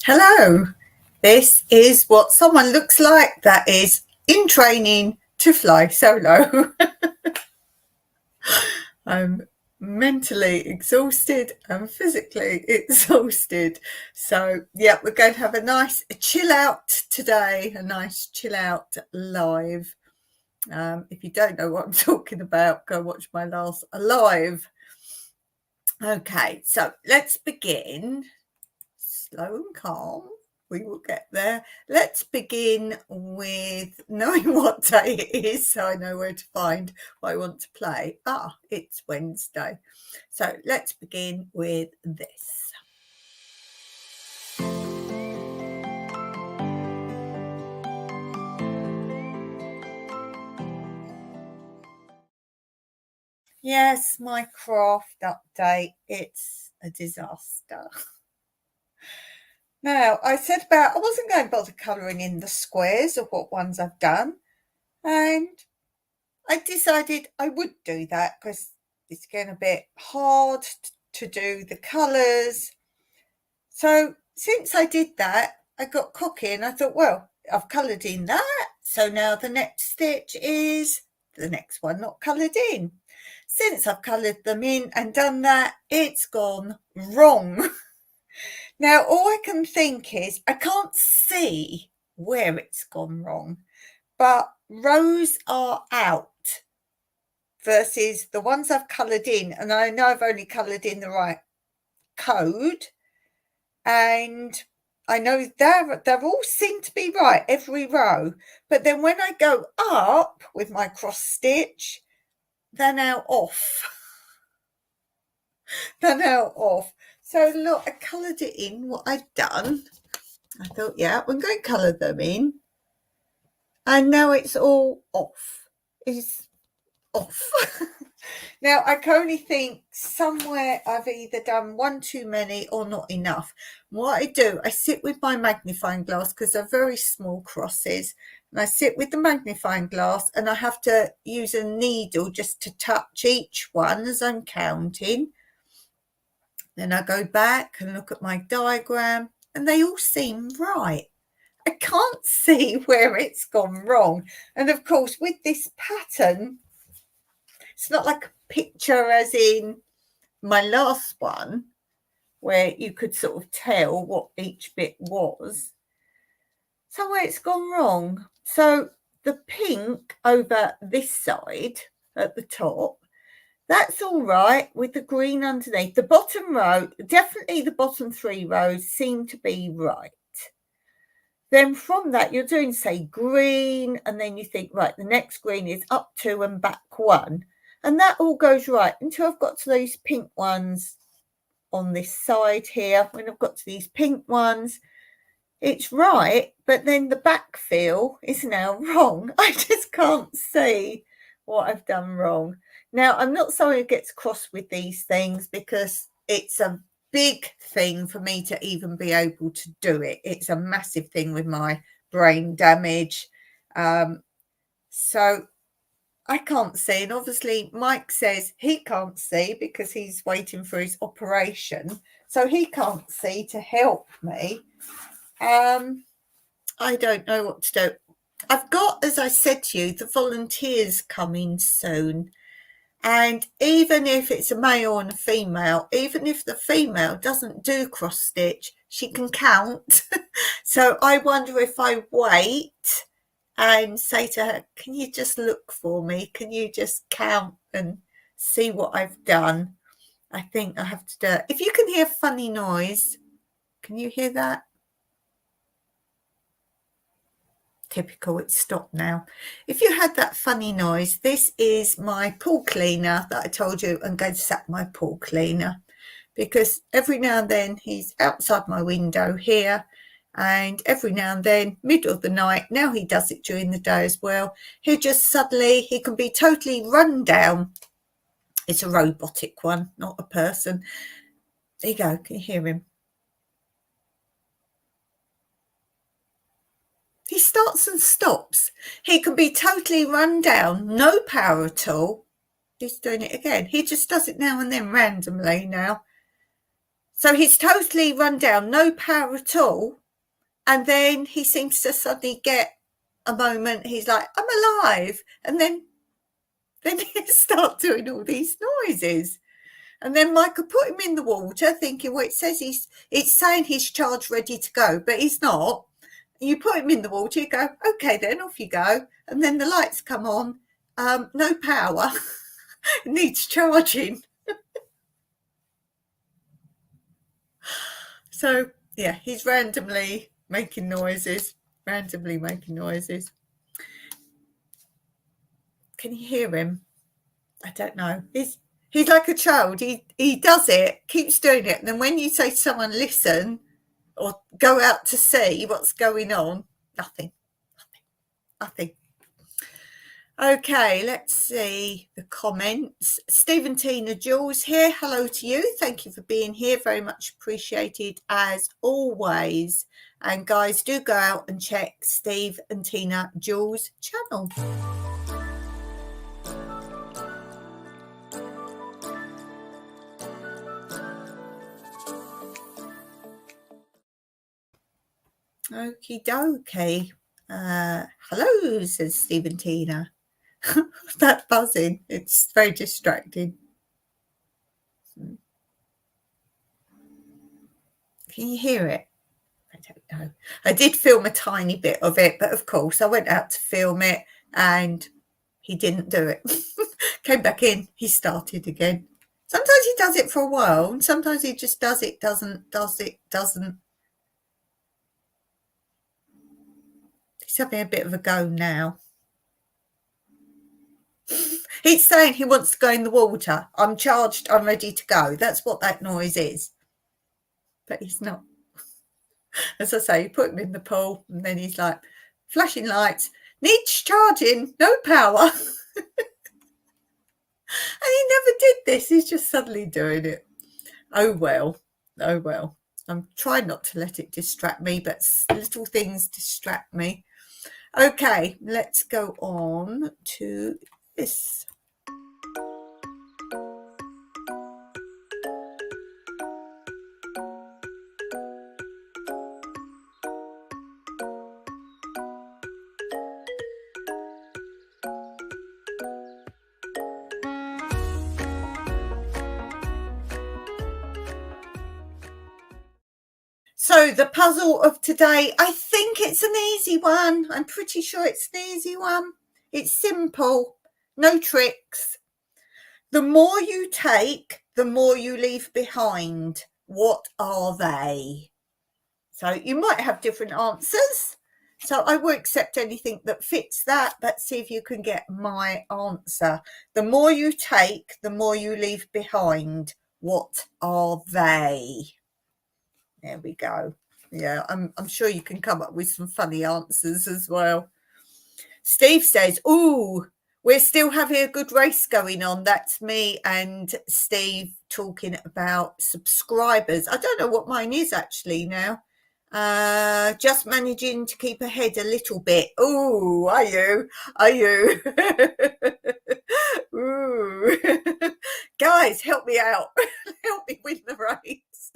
Hello, this is what someone looks like that is in training to fly solo. I'm mentally exhausted and physically exhausted. So, yeah, we're going to have a nice chill out today, a nice chill out live. If you don't know what I'm talking about, go watch my last live. Okay, so let's begin. Slow and calm. We will get there. Let's begin with knowing what day it is so I know where to find what I want to play. It's Wednesday. So let's begin with this. Yes, my craft update. It's a disaster. Now, I said I wasn't going to bother colouring in the squares of what ones I've done. And I decided I would do that because it's getting a bit hard to do the colours. So since I did that, I got cocky and I thought, well, I've coloured in that. So now the next stitch is the next one not coloured in. Since I've coloured them in and done that, it's gone wrong. Now, all I can think is I can't see where it's gone wrong, but rows are out versus the ones I've coloured in, and I know I've only coloured in the right code, and I know they're all seem to be right, every row, but then when I go up with my cross stitch, they're now off. They're now off. So look, I coloured it in what I'd done. I thought, yeah, I'm going to colour them in, and now it's all off. It's off. Now, I can only think somewhere I've either done one too many or not enough. What I do, I sit with my magnifying glass because they're very small crosses. And I sit with the magnifying glass and I have to use a needle just to touch each one as I'm counting. Then I go back and look at my diagram and they all seem right. I can't see where it's gone wrong. And of course, with this pattern, it's not like a picture as in my last one where you could sort of tell what each bit was. Somewhere it's gone wrong. So the pink over this side at the top, that's all right with the green underneath. The bottom row, definitely the bottom 3 rows seem to be right. Then from that, you're doing, say, green, and then you think, right, the next green is up 2 and back 1. And that all goes right until I've got to these pink ones on this side here. When I've got to these pink ones, it's right, but then the back feel is now wrong. I just can't see what I've done wrong. Now, I'm not someone who gets cross with these things because it's a big thing for me to even be able to do it. It's a massive thing with my brain damage. So I can't see. And obviously Mike says he can't see because he's waiting for his operation. So he can't see to help me. I don't know what to do. I've got, as I said to you, the volunteers coming soon. And even if it's a male and a female, even if the female doesn't do cross stitch, she can count. So I wonder if I wait and say to her, can you just look for me? Can you just count and see what I've done? I think I have to do it. If you can hear funny noise, can you hear that? Typical, it's stopped now. If you had that funny noise, this is my pool cleaner that I told you I'm going to set my pool cleaner, because every now and then he's outside my window here, and every now and then, middle of the night, now he does it during the day as well, he can be totally run down. It's a robotic one, not a person. There you go, can you hear him? He starts and stops. He can be totally run down, no power at all. He's doing it again. He just does it now and then randomly now. So he's totally run down, no power at all. And then he seems to suddenly get a moment. He's like, I'm alive. And then he starts doing all these noises. And then Michael put him in the water, thinking, well, it's saying he's charged, ready to go, but he's not. You put him in the water, you go, okay, then off you go. And then the lights come on, no power, needs charging. So, yeah, he's randomly making noises. Can you hear him? I don't know. He's like a child. He does it, keeps doing it. And then when you say to someone, listen, or go out to see what's going on, nothing. Okay, let's see the comments. Steve, Tina, Jules here. Hello to you. Thank you for being here. Very much appreciated as always. And guys, do go out and check Steve and Tina Jules' channel. Okie dokie. Hello, says Steve and Tina. That buzzing, it's very distracting. Can you hear it? I don't know. I did film a tiny bit of it, but of course I went out to film it and he didn't do it. Came back in, he started again. Sometimes he does it for a while, and sometimes he just does it, doesn't. He's having a bit of a go now. He's saying he wants to go in the water. I'm charged, I'm ready to go. That's what that noise is. But he's not. As I say, you put him in the pool and then he's like, flashing lights, needs charging, no power. And he never did this. He's just suddenly doing it. Oh, well. I'm trying not to let it distract me, but little things distract me. Okay, let's go on to this. So the puzzle of today, I think it's an easy one. I'm pretty sure it's an easy one. It's simple, no tricks. The more you take, the more you leave behind. What are they? So you might have different answers. So I will accept anything that fits that, but see if you can get my answer. The more you take, the more you leave behind. What are they? There we go. Yeah, I'm sure you can come up with some funny answers as well. Steve says, ooh, we're still having a good race going on. That's me and Steve talking about subscribers. I don't know what mine is actually now. Just managing to keep ahead a little bit. Ooh, are you? Ooh. Guys, help me out. Help me win the race.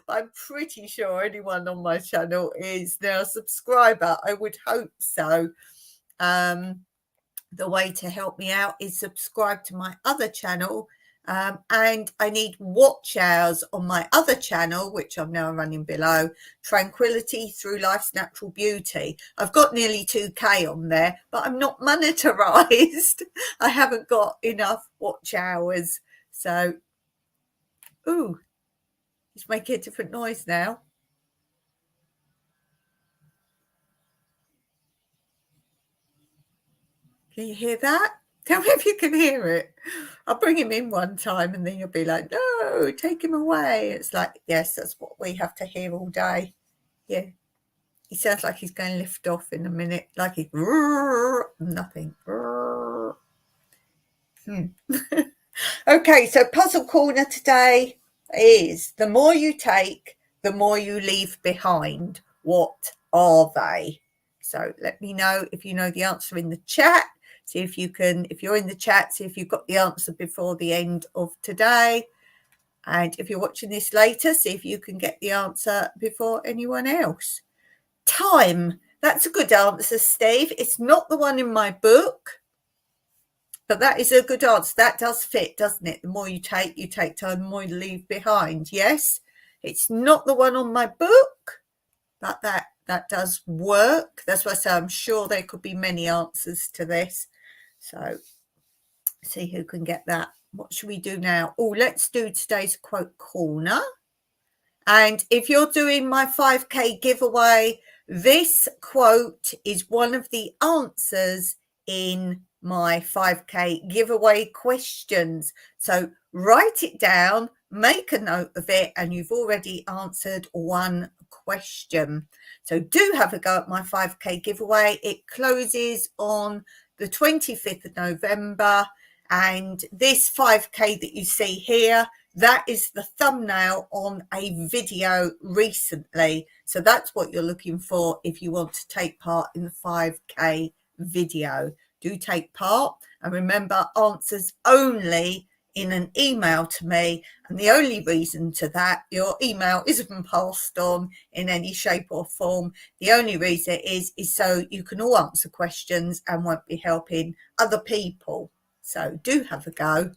I'm pretty sure anyone on my channel is now a subscriber. I would hope so. The way to help me out is subscribe to my other channel. And I need watch hours on my other channel, which I'm now running below, Tranquility Through Life's Natural Beauty. I've got nearly 2K on there, but I'm not monetized. I haven't got enough watch hours. So, ooh, he's making a different noise now. Can you hear that? Tell me if you can hear it. I'll bring him in one time and then you'll be like, no, take him away. It's like, yes, that's what we have to hear all day. Yeah. He sounds like he's going to lift off in a minute, like he's nothing. Okay, so puzzle corner today is the more you take, the more you leave behind. What are they? So let me know if you know the answer in the chat. See if you can, if you're in the chat, see if you've got the answer before the end of today. And if you're watching this later, see if you can get the answer before anyone else. Time. That's a good answer, Steve. It's not the one in my book, but that is a good answer. That does fit, doesn't it? The more you take time, the more you leave behind. Yes, it's not the one on my book, but that does work. That's why I say I'm sure there could be many answers to this. So see who can get that. What should we do now? Oh, let's do today's quote corner. And if you're doing my 5K giveaway, this quote is one of the answers in my 5K giveaway questions. So write it down, make a note of it, and you've already answered one question. So do have a go at my 5K giveaway. It closes on the 25th of November. And this 5K that you see here, that is the thumbnail on a video recently. So that's what you're looking for if you want to take part in the 5K video. Do take part, and remember, answers only in an email to me. And the only reason to that, your email isn't passed on in any shape or form. The only reason is so you can all answer questions and won't be helping other people. So do have a go.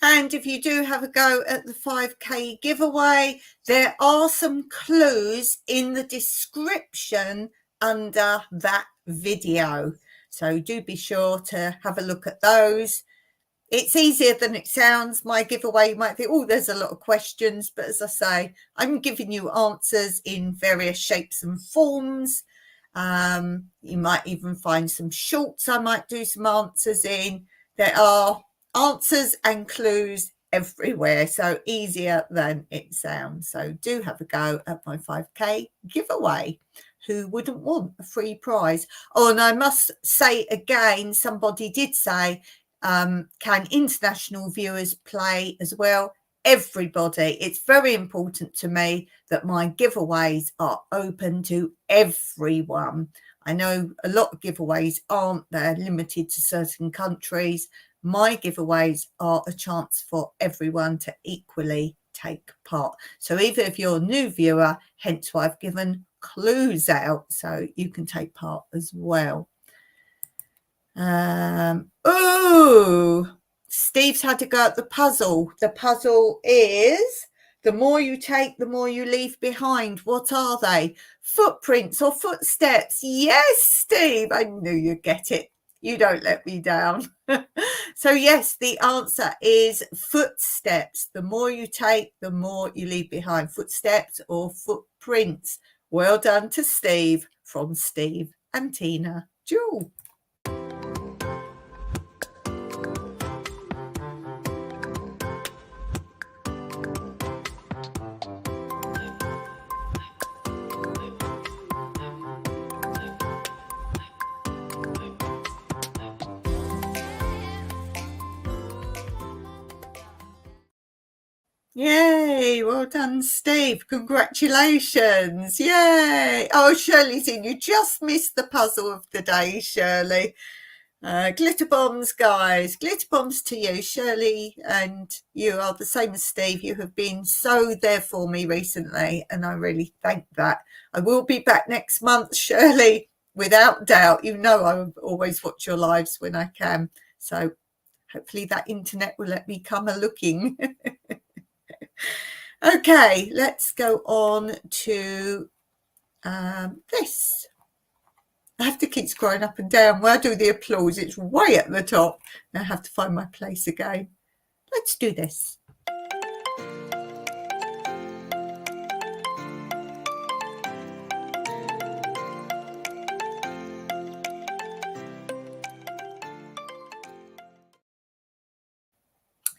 And if you do have a go at the 5K giveaway, there are some clues in the description under that video. So do be sure to have a look at those. It's easier than it sounds. My giveaway, you might think, oh, there's a lot of questions. But as I say, I'm giving you answers in various shapes and forms. You might even find some shorts I might do some answers in. There are answers and clues everywhere, so easier than it sounds. So do have a go at my 5K giveaway. Who wouldn't want a free prize? Oh, and I must say again, somebody did say, can international viewers play as well? Everybody. It's very important to me that my giveaways are open to everyone. I know a lot of giveaways aren't. They're limited to certain countries. My giveaways are a chance for everyone to equally take part. So even if you're a new viewer, hence why I've given clues out so you can take part as well. Steve's had to go at the puzzle. The puzzle is the more you take, the more you leave behind. What are they? Footprints or footsteps? Yes, Steve, I knew you'd get it. You don't let me down. So yes, the answer is footsteps. The more you take, the more you leave behind. Footsteps or footprints. Well done to Steve from Steve and Tina Jewell. Yay, well done, Steve. Congratulations. Yay. Oh, Shirley's in. You just missed the puzzle of the day, Shirley. Glitter bombs, guys. Glitter bombs to you, Shirley, and you are the same as Steve. You have been so there for me recently, and I really thank that. I will be back next month, Shirley, without doubt. You know I always watch your lives when I can. So hopefully that internet will let me come a looking. Okay, let's go on to this. I have to keep scrolling up and down. When I do the applause, it's way at the top. I have to find my place again. Let's do this.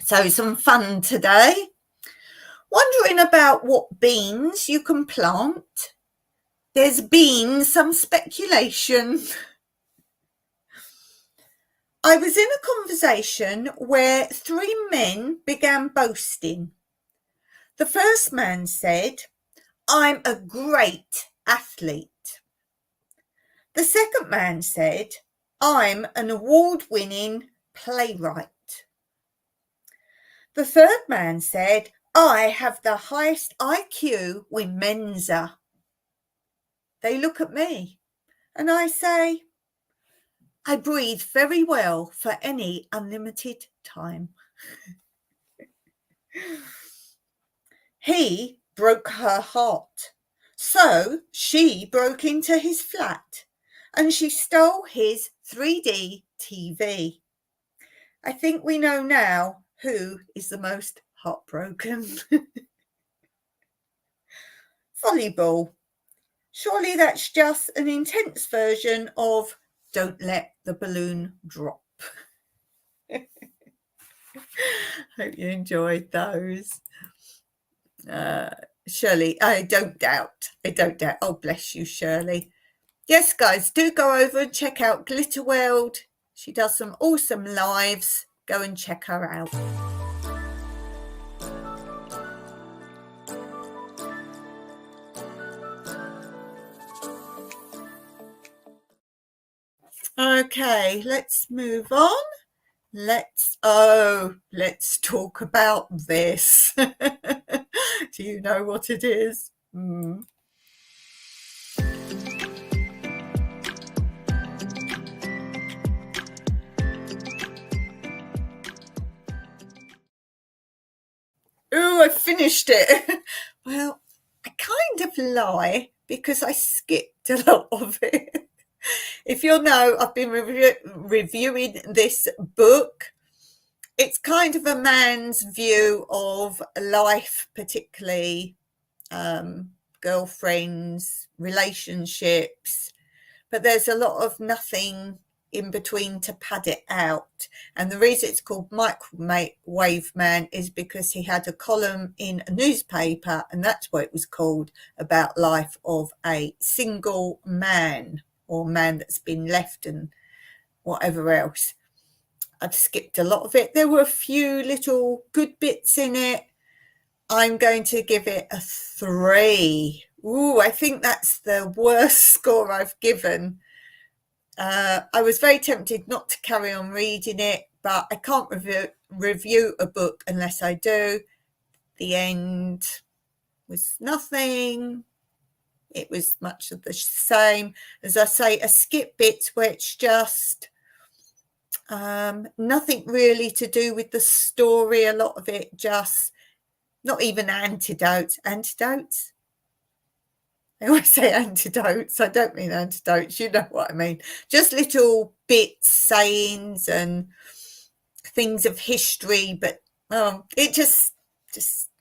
So some fun today. Wondering about what beans you can plant? There's been some speculation. I was in a conversation where 3 men began boasting. The first man said, "I'm a great athlete." The second man said, "I'm an award-winning playwright." The third man said, "I have the highest IQ with Mensa." They look at me and I say, "I breathe very well for any unlimited time." He broke her heart, so she broke into his flat and she stole his 3D TV. I think we know now who is the most heartbroken. Volleyball. Surely that's just an intense version of "Don't let the balloon drop." Hope you enjoyed those. Shirley, I don't doubt. Oh, bless you, Shirley. Yes, guys, do go over and check out Glitterworld. She does some awesome lives. Go and check her out. Okay, let's move on. Let's talk about this. Do you know what it is? Oh, I finished it. Well, I kind of lie because I skipped a lot of it. If you'll know, I've been reviewing this book. It's kind of a man's view of life, particularly girlfriends, relationships, but there's a lot of nothing in between to pad it out. And the reason it's called Microwave Man is because he had a column in a newspaper, and that's what it was called, about life of a single man or man that's been left and whatever else. I've skipped a lot of it. There were a few little good bits in it. I'm going to give it a 3. Ooh, I think that's the worst score I've given. I was very tempted not to carry on reading it, but I can't review a book unless I do. The end was nothing. It was much of the same. As I say, a skip bit where it's just nothing really to do with the story. A lot of it just, not even antidotes. I always say antidotes. I don't mean antidotes. You know what I mean. Just little bits, sayings and things of history, but it just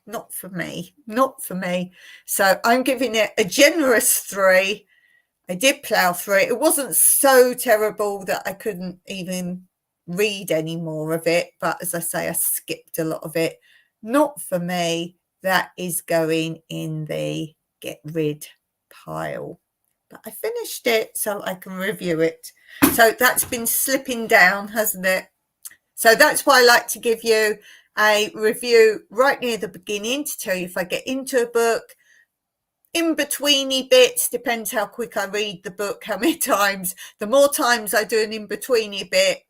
not for me. Not for me. So I'm giving it a generous 3. I did plough through it. It wasn't so terrible that I couldn't even read any more of it. But as I say, I skipped a lot of it. Not for me. That is going in the get rid pile. But I finished it so I can review it. So that's been slipping down, hasn't it? So that's why I like to give you a review right near the beginning to tell you if I get into a book. In-betweeny bits, depends how quick I read the book, how many times. The more times I do an in-betweeny bit,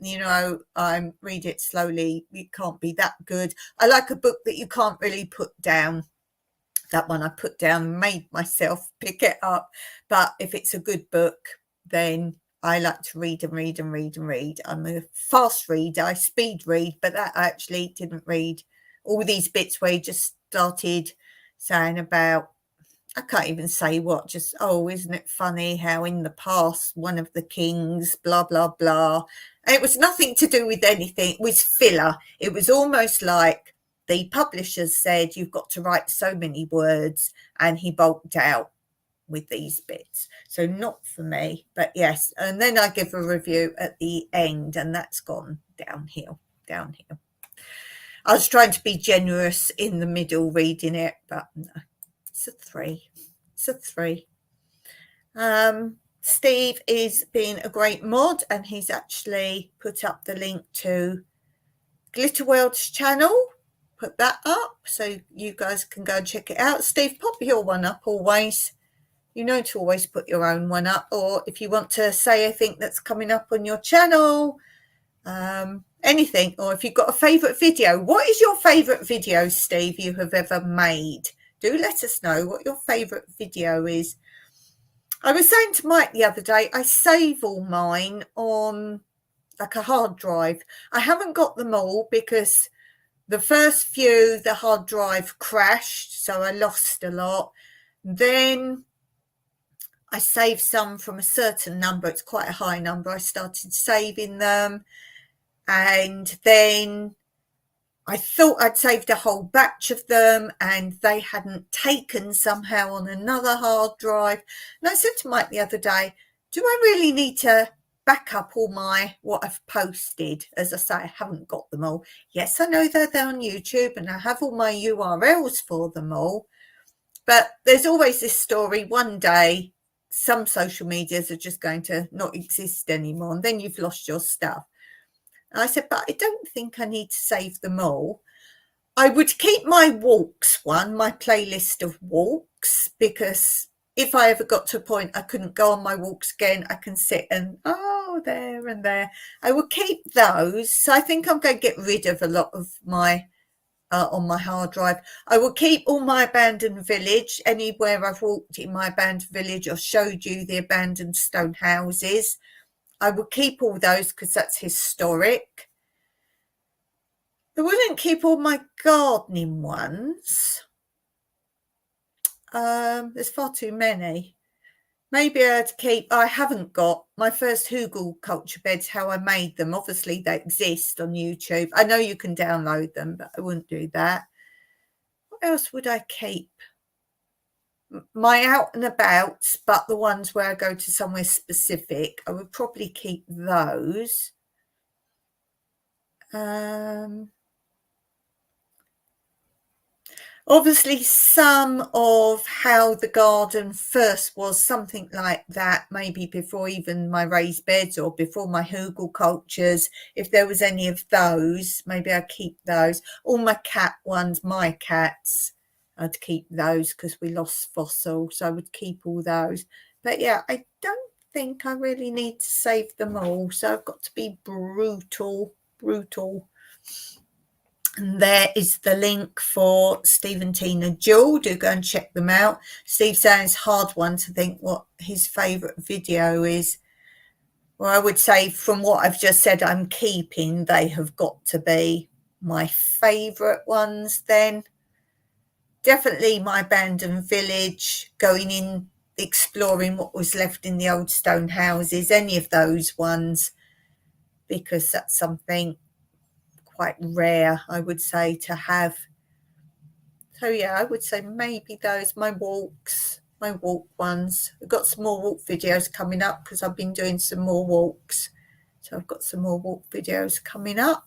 I read it slowly. It can't be that good. I like a book that you can't really put down. That one I put down, made myself pick it up. But if it's a good book, then I like to read and read and read and read. I'm a fast reader, I speed read, but that I actually didn't read all these bits where he just started saying about, I can't even say what, just, oh, isn't it funny how in the past one of the kings, blah, blah, blah. And it was nothing to do with anything. It was filler. It was almost like the publishers said, you've got to write so many words, and he bulked out with these bits. So not for me, but yes. And then I give a review at the end, and that's gone downhill. I was trying to be generous in the middle reading it, but no. It's a 3. It's a 3. Steve is being a great mod, and he's actually put up the link to Glitterworld's channel. Put that up so you guys can go and check it out. Steve, pop your one up always. You know to always put your own one up, or if you want to say anything that's coming up on your channel, anything, or if you've got a favourite video. What is your favourite video, Steve, you have ever made? Do let us know what your favourite video is. I was saying to Mike the other day, I save all mine on like a hard drive. I haven't got them all because the first few, the hard drive crashed, so I lost a lot. Then I saved some from a certain number. It's quite a high number. I started saving them, and then I thought I'd saved a whole batch of them, and they hadn't taken somehow on another hard drive. And I said to Mike the other day, do I really need to back up all what I've posted? As I say, I haven't got them all. Yes, I know they're there on YouTube, and I have all my URLs for them all. But there's always this story, one day some social medias are just going to not exist anymore, and then you've lost your stuff. I said, but I don't think I need to save them all. I would keep my walks one, my playlist of walks, because if I ever got to a point I couldn't go on my walks again, I can sit and, there and there. I would keep those. So I think I'm going to get rid of a lot of my, on my hard drive. I will keep all my abandoned village, anywhere I've walked in my abandoned village or showed you the abandoned stone houses. I will keep all those because that's historic. I wouldn't keep all my gardening ones. There's far too many. Maybe I'd keep, I haven't got my first hugelkultur beds, how I made them. Obviously they exist on YouTube. I know you can download them, but I wouldn't do that. What else would I keep? My out and abouts, but the ones where I go to somewhere specific, I would probably keep those. Obviously some of how the garden first was, something like that, maybe before even my raised beds or before my hugelkulturs. If there was any of those, maybe I'd keep those. All my cat ones, my cats, I'd keep those because we lost Fossil, so I would keep all those. But yeah, I don't think I really need to save them all, so I've got to be brutal. And there is the link for Steve and Tina Jewel. Do go and check them out. Steve saying it's a hard one to think what his favourite video is. Well, I would say from what I've just said I'm keeping, they have got to be my favourite ones then. Definitely my abandoned village, going in, exploring what was left in the old stone houses, any of those ones, because that's something quite rare, I would say, to have. So yeah, I would say maybe those, my walk ones. I've got some more walk videos coming up because I've been doing some more walks. So I've got some more walk videos coming up,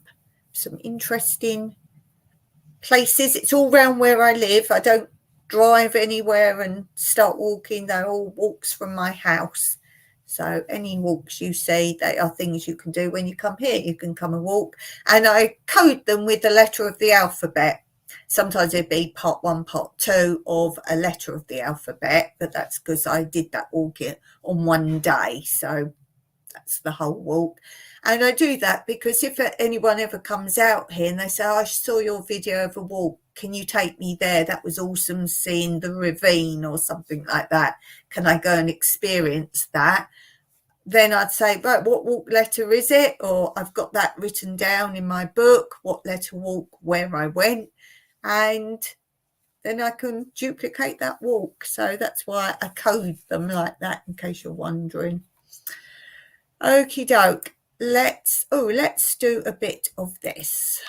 some interesting places. It's all around where I live. I don't drive anywhere and start walking. They're all walks from my house. So any walks you see, they are things you can do when you come here. You can come and walk. And I code them with the letter of the alphabet. Sometimes it'd be part 1, part 2 of a letter of the alphabet, but that's because I did that walk on one day. So that's the whole walk. And I do that because if anyone ever comes out here and they say, I saw your video of a walk, can you take me there? That was awesome, seeing the ravine or something like that. Can I go and experience that? Then I'd say, right, what walk letter is it? Or I've got that written down in my book, what letter walk, where I went. And then I can duplicate that walk. So that's why I code them like that, in case you're wondering. Okie doke. Let's do a bit of this.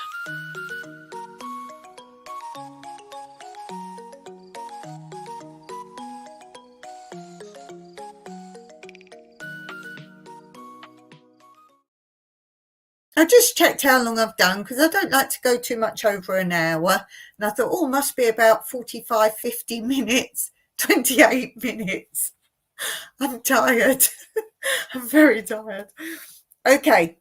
I just checked how long I've done, because I don't like to go too much over an hour. And I thought, oh, must be about 45, 50 minutes, 28 minutes. I'm tired. I'm very tired. Okay.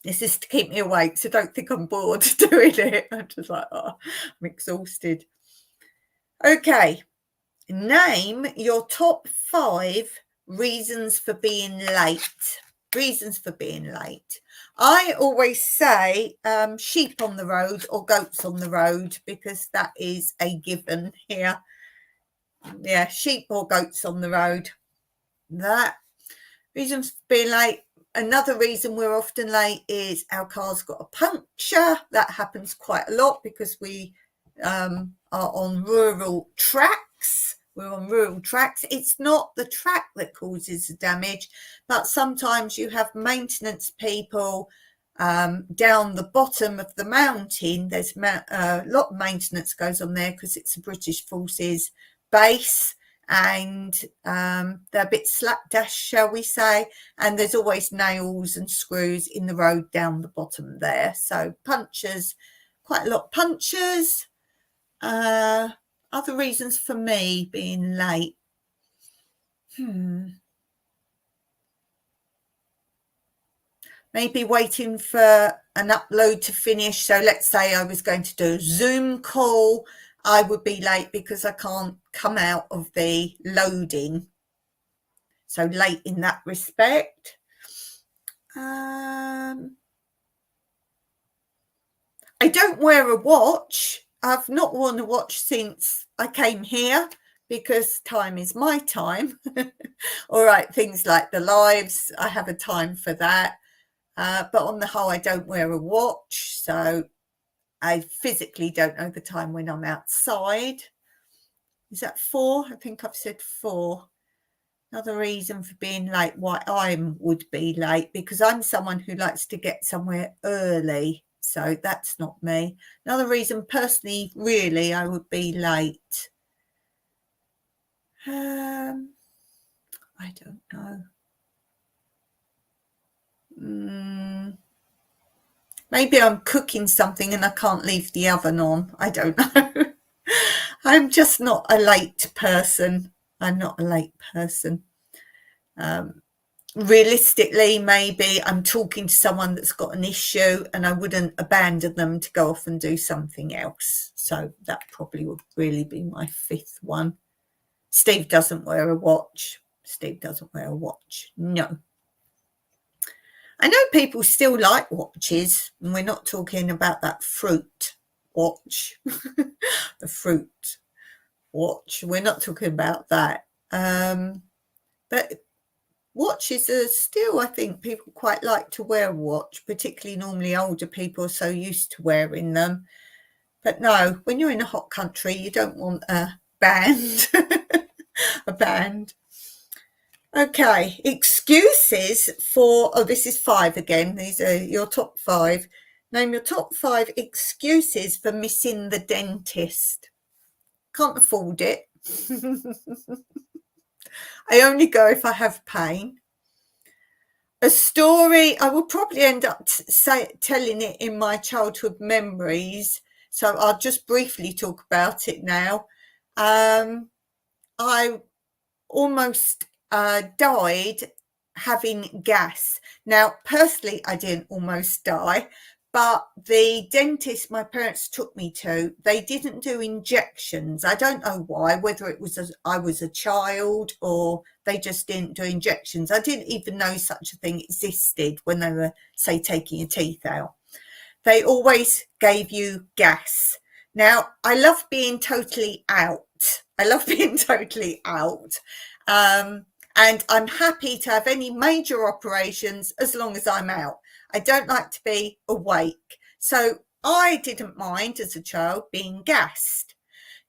This is to keep me awake, so don't think I'm bored doing it. I'm just like, oh, I'm exhausted. Okay. Name your top 5 reasons for being late. Reasons for being late. I always say sheep on the road or goats on the road, because that is a given here. Yeah, sheep or goats on the road. That. Reasons for being late. Another reason we're often late is our car's got a puncture. That happens quite a lot because we are on rural tracks. We're on rural tracks. It's not the track that causes the damage, but sometimes you have maintenance people down the bottom of the mountain. There's a lot of maintenance goes on there because it's a British Forces base, and they're a bit slapdash, shall we say, and there's always nails and screws in the road down the bottom there. So punctures, quite a lot of punctures. Other reasons for me being late. Maybe waiting for an upload to finish. So let's say I was going to do a Zoom call, I would be late because I can't come out of the loading. So late in that respect. I don't wear a watch. I've not worn a watch since I came here, because time is my time. All right, things like the lives, I have a time for that. But on the whole, I don't wear a watch, so I physically don't know the time when I'm outside. Is that 4? I think I've said 4. Another reason for being late, why I would be late, because I'm someone who likes to get somewhere early. So that's not me. Another reason, personally, really, I would be late. I don't know. Maybe I'm cooking something and I can't leave the oven on. I don't know. I'm just not a late person. I'm not a late person. Realistically, maybe I'm talking to someone that's got an issue and I wouldn't abandon them to go off and do something else. So that probably would really be my 5th one. Steve doesn't wear a watch. Steve doesn't wear a watch. No. I know people still like watches, and we're not talking about that fruit watch. The fruit watch. We're not talking about that. But watches are still, I think, people quite like to wear a watch, particularly normally older people are so used to wearing them. But no, when you're in a hot country, you don't want a band. A band. Okay, excuses for, this is 5 again. These are your top 5. Name your top 5 excuses for missing the dentist. Can't afford it. I only go if I have pain. A story, I will probably end up telling it in my childhood memories, so I'll just briefly talk about it now. I almost died having gas. Now, personally, I didn't almost die, but the dentist my parents took me to, they didn't do injections. I don't know why, whether it was I was a child or they just didn't do injections. I didn't even know such a thing existed when they were, say, taking your teeth out. They always gave you gas. Now, I love being totally out. I love being totally out. And I'm happy to have any major operations as long as I'm out. I don't like to be awake. So I didn't mind as a child being gassed.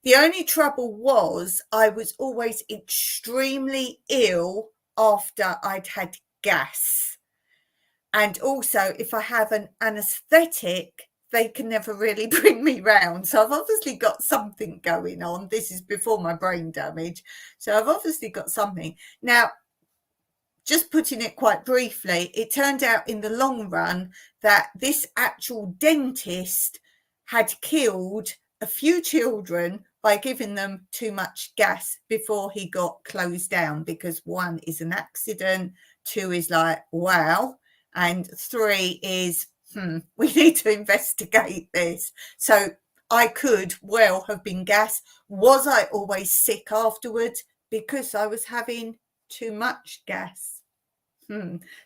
The only trouble was I was always extremely ill after I'd had gas. And also, if I have an anaesthetic, they can never really bring me round. So I've obviously got something going on. This is before my brain damage. So I've obviously got something. Now, just putting it quite briefly, it turned out in the long run that this actual dentist had killed a few children by giving them too much gas before he got closed down, because 1 is an accident, 2 is like, wow, and 3 is, we need to investigate this. So I could well have been gas. Was I always sick afterwards? Because I was having too much gas.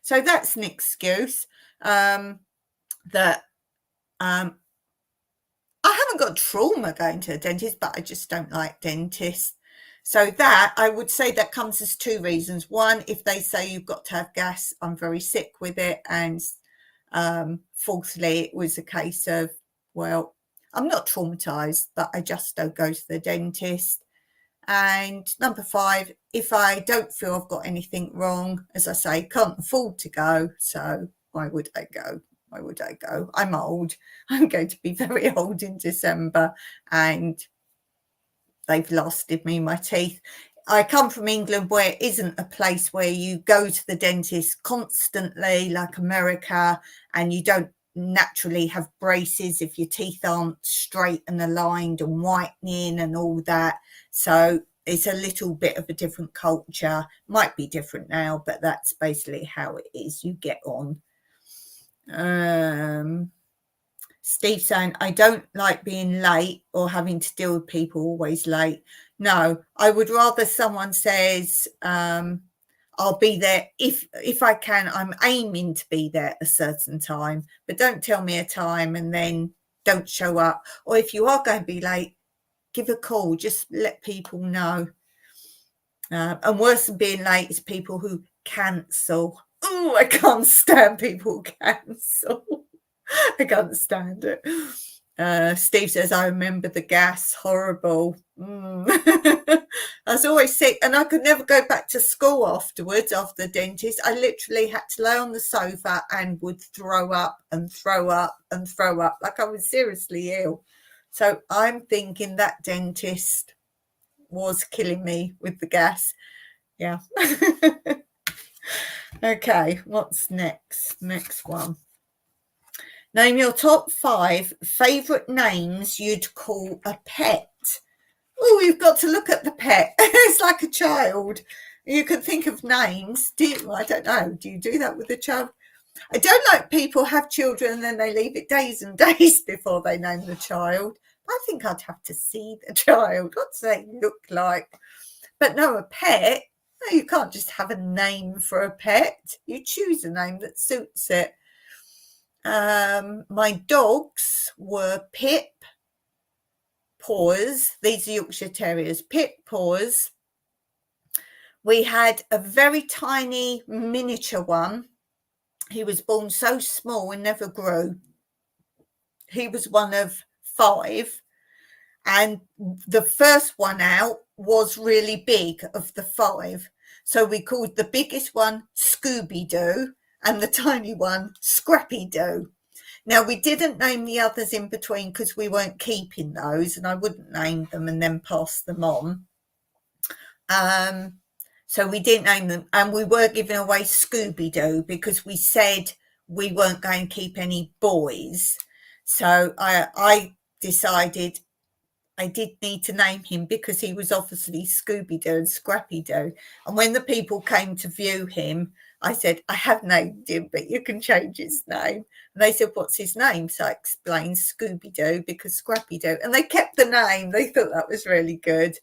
So that's an excuse that I haven't got trauma going to a dentist, but I just don't like dentists. So that, I would say, that comes as 2 reasons. 1, if they say you've got to have gas, I'm very sick with it. And fourthly, it was a case of, well, I'm not traumatized, but I just don't go to the dentist. And number 5, if I don't feel I've got anything wrong, as I say, can't afford to go, so why would I go? Why would I go? I'm old. I'm going to be very old in December, and they've lasted me my teeth. I come from England, where it isn't a place where you go to the dentist constantly like America, and you don't naturally have braces if your teeth aren't straight and aligned and whitening and all that. So it's a little bit of a different culture. Might be different now, but that's basically how it is. You get on. Steve saying, I don't like being late or having to deal with people always late. No, I would rather someone says, I'll be there if I can. I'm aiming to be there at a certain time, but don't tell me a time and then don't show up. Or if you are going to be late, give a call. Just let people know. And worse than being late is people who cancel. Oh, I can't stand people who cancel. I can't stand it. Steve says, I remember the gas, horrible. I was always sick, and I could never go back to school afterwards, after the dentist. I literally had to lay on the sofa and would throw up and throw up and throw up, like I was seriously ill. So I'm thinking that dentist was killing me with the gas. Yeah. Okay, what's next? Next one. Name your top 5 favourite names you'd call a pet. Oh, you've got to look at the pet. It's like a child. You can think of names. I don't know. Do you do that with a child? I don't like people have children and then they leave it days and days before they name the child. I think I'd have to see the child. What do they look like? But no, a pet, no, you can't just have a name for a pet. You choose a name that suits it. My dogs were Pip, Paws. These are Yorkshire Terriers. Pip, Paws. We had a very tiny miniature one. He was born so small and never grew. He was one of 5. And the first one out was really big, of the 5. So we called the biggest one Scooby-Doo and the tiny one Scrappy-Doo. Now, we didn't name the others in between because we weren't keeping those, and I wouldn't name them and then pass them on. So we didn't name them, and we were giving away Scooby-Doo because we said we weren't going to keep any boys. So I decided I did need to name him because he was obviously Scooby-Doo and Scrappy-Doo. And when the people came to view him, I said, I have named him, but you can change his name. And they said, what's his name? So I explained Scooby-Doo because Scrappy-Doo. And they kept the name. They thought that was really good.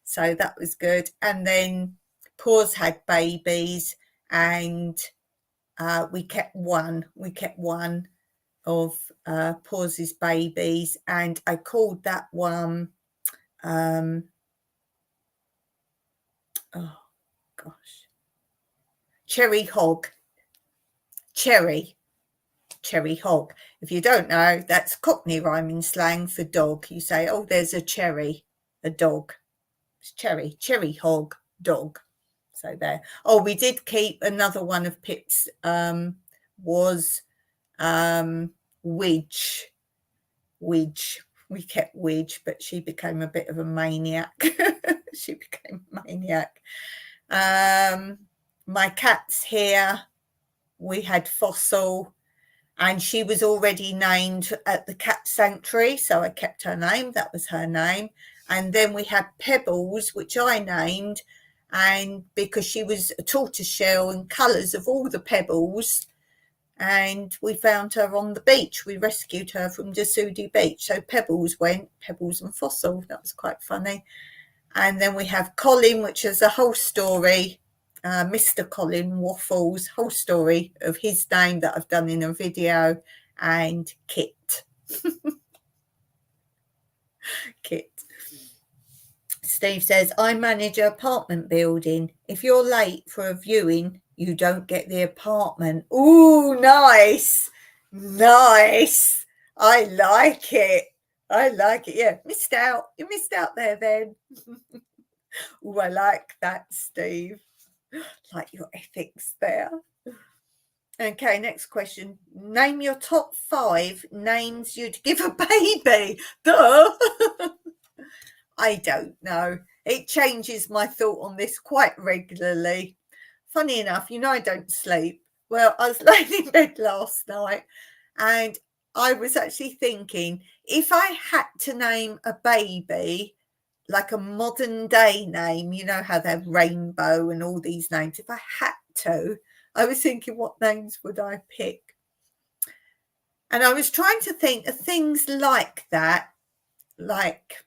So that was good. And then Paws had babies, and we kept one. We kept one of Paws's babies, and I called that one oh gosh, Cherry Hog. Cherry Hog. If you don't know, that's Cockney rhyming slang for dog. You say, oh, there's a cherry. a dog. It's Cherry Hog dog. So there. Oh, we did keep another one of Pip's was Widge. We kept Widge, but she became a bit of a maniac. She became a maniac. My cat's here. We had Fossil, and she was already named at the cat sanctuary, so I kept her name. That was her name. And then we had Pebbles, which I named, and because she was a tortoiseshell and colours of all the pebbles, and we found her on the beach. We rescued her from Dusudi Beach. So Pebbles went, Pebbles and Fossil. That was quite funny. And then we have Colin, which is a whole story. Mr. Colin Waffles, whole story of his name that I've done in a video, and Kit. Kit. Steve says, I manage an apartment building. If you're late for a viewing, you don't get the apartment. Ooh, nice. Nice. I like it. Yeah, missed out. You missed out there then. Ooh, I like that, Steve. Like your ethics there. Okay, next question. Name your top 5 names you'd give a baby. Duh. I don't know. It changes my thought on this quite regularly. Funny enough, I don't sleep. Well, I was laying in bed last night and I was actually thinking, if I had to name a baby, like a modern day name, you know how they're Rainbow and all these names, if I had to, I was thinking, what names would I pick? And I was trying to think of things like that, like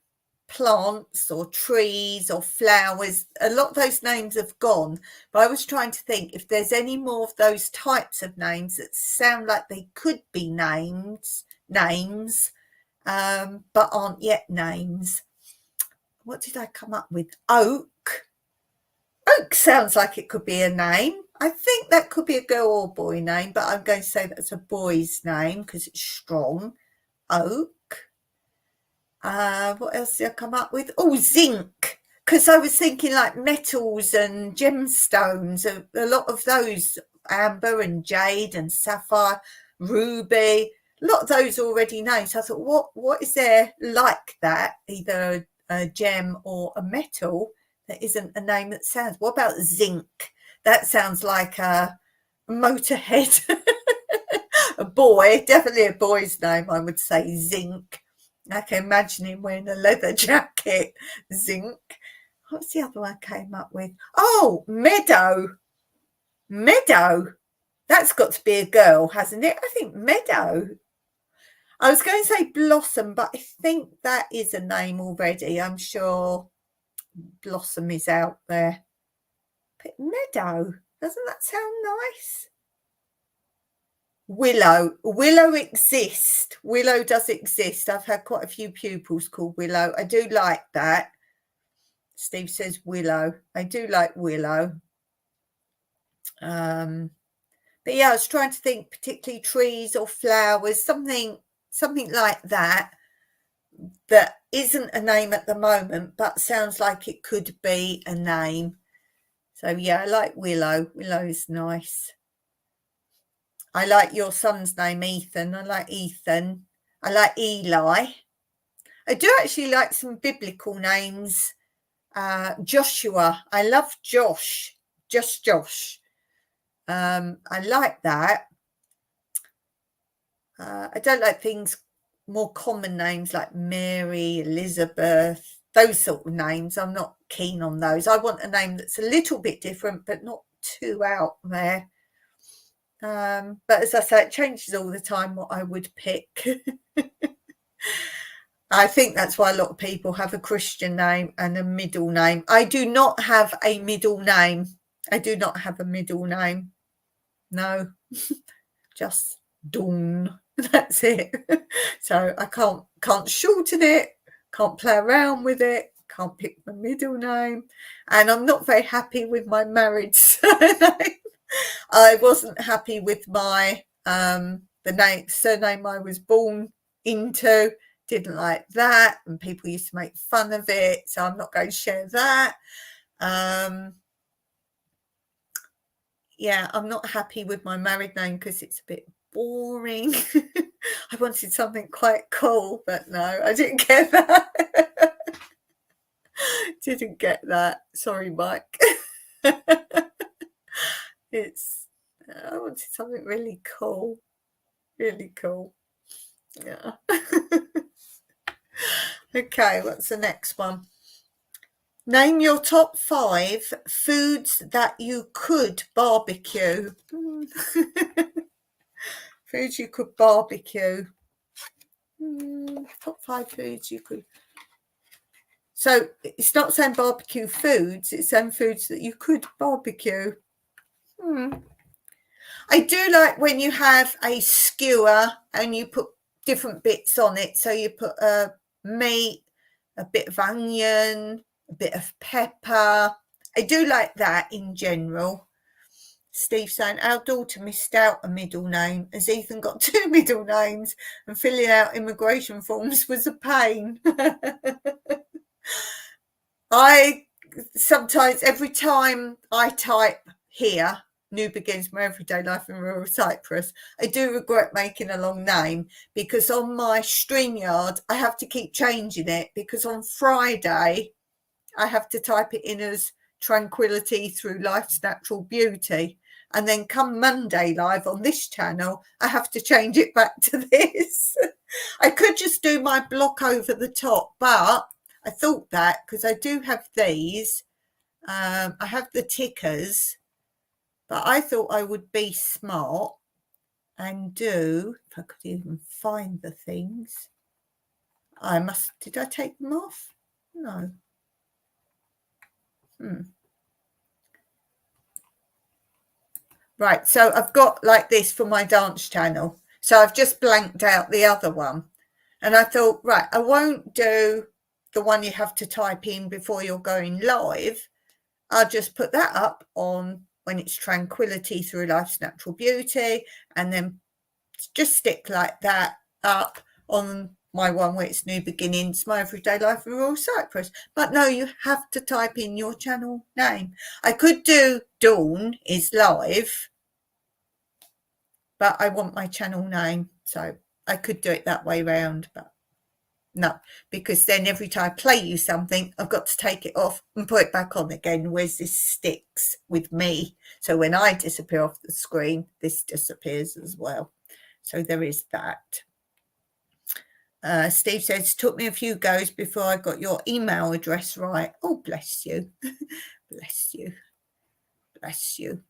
plants or trees or flowers. A lot of those names have gone, but I was trying to think if there's any more of those types of names that sound like they could be names, but aren't yet names. What did I come up with? Oak. Oak sounds like it could be a name. I think that could be a girl or boy name, but I'm going to say that's a boy's name because it's strong. Oak. What else did I come up with? Oh, zinc. Because I was thinking like metals and gemstones. A lot of those, amber and jade and sapphire, ruby. A lot of those already named. So I thought, what is there like that? Either a gem or a metal that isn't a name that sounds. What about zinc? That sounds like a motorhead. A boy, definitely a boy's name, I would say. Zinc. I can imagine him wearing a leather jacket. Zinc. What's the other one I came up with? Oh, Meadow. Meadow. That's got to be a girl, hasn't it? I think Meadow. I was going to say Blossom, but I think that is a name already. I'm sure Blossom is out there. But Meadow, doesn't that sound nice? Willow exists. Willow does exist. I've had quite a few pupils called Willow. I do like that. Steve says Willow. I do like Willow. But yeah, I was trying to think particularly trees or flowers, something like that isn't a name at the moment, but sounds like it could be a name. So yeah, I like Willow. Willow's nice. I like your son's name, Ethan. I like Ethan. I like Eli. I do actually like some biblical names. Joshua. I love Josh. Just Josh. I like that. I don't like things, more common names like Mary, Elizabeth, those sort of names. I'm not keen on those. I want a name that's a little bit different, but not too out there. But as I say, it changes all the time what I would pick. I think that's why a lot of people have a Christian name and a middle name. I do not have a middle name. I do not have a middle name. No, just Dawn. That's it. So I can't shorten it, can't play around with it, can't pick my middle name. And I'm not very happy with my married surname. I wasn't happy with my the surname I was born into. didn't like that, and people used to make fun of it, so I'm not going to share that. Yeah, I'm not happy with my married name because it's a bit boring. I wanted something quite cool, but no, I didn't get that. Didn't get that. Sorry, Mike. It's I wanted something really cool. Really cool. Yeah. Okay, what's the next one? Name your top 5 foods that you could barbecue. Foods you could barbecue. Top 5 foods you could. So it's not saying barbecue foods, it's saying foods that you could barbecue. I do like when you have a skewer and you put different bits on it. So you put meat, a bit of onion, a bit of pepper. I do like that in general. Steve saying our daughter missed out a middle name as Ethan got 2 middle names and filling out immigration forms was a pain. I sometimes, every time I type here, New Begins My Everyday Life in Rural Cyprus, I do regret making a long name because on my StreamYard, I have to keep changing it because on Friday, I have to type it in as Tranquility Through Life's Natural Beauty. And then come Monday live on this channel, I have to change it back to this. I could just do my block over the top, but I thought that because I do have these. I have the tickers, but I thought I would be smart and do, if I could even find the things. Did I take them off? No. Right, so I've got like this for my dance channel. So I've just blanked out the other one. And I thought, right, I won't do the one you have to type in before you're going live. I'll just put that up on when it's Tranquility Through Life's Natural Beauty, and then just stick like that up on my one where it's New Beginnings, My Everyday Life in Rural Cyprus. But no, you have to type in your channel name. I could do Dawn is live, but I want my channel name, so I could do it that way round, but no, because then every time I play you something, I've got to take it off and put it back on again, whereas this sticks with me. So when I disappear off the screen, this disappears as well. So there is that. Steve says, took me a few goes before I got your email address right. Oh, bless you. Bless you. Bless you.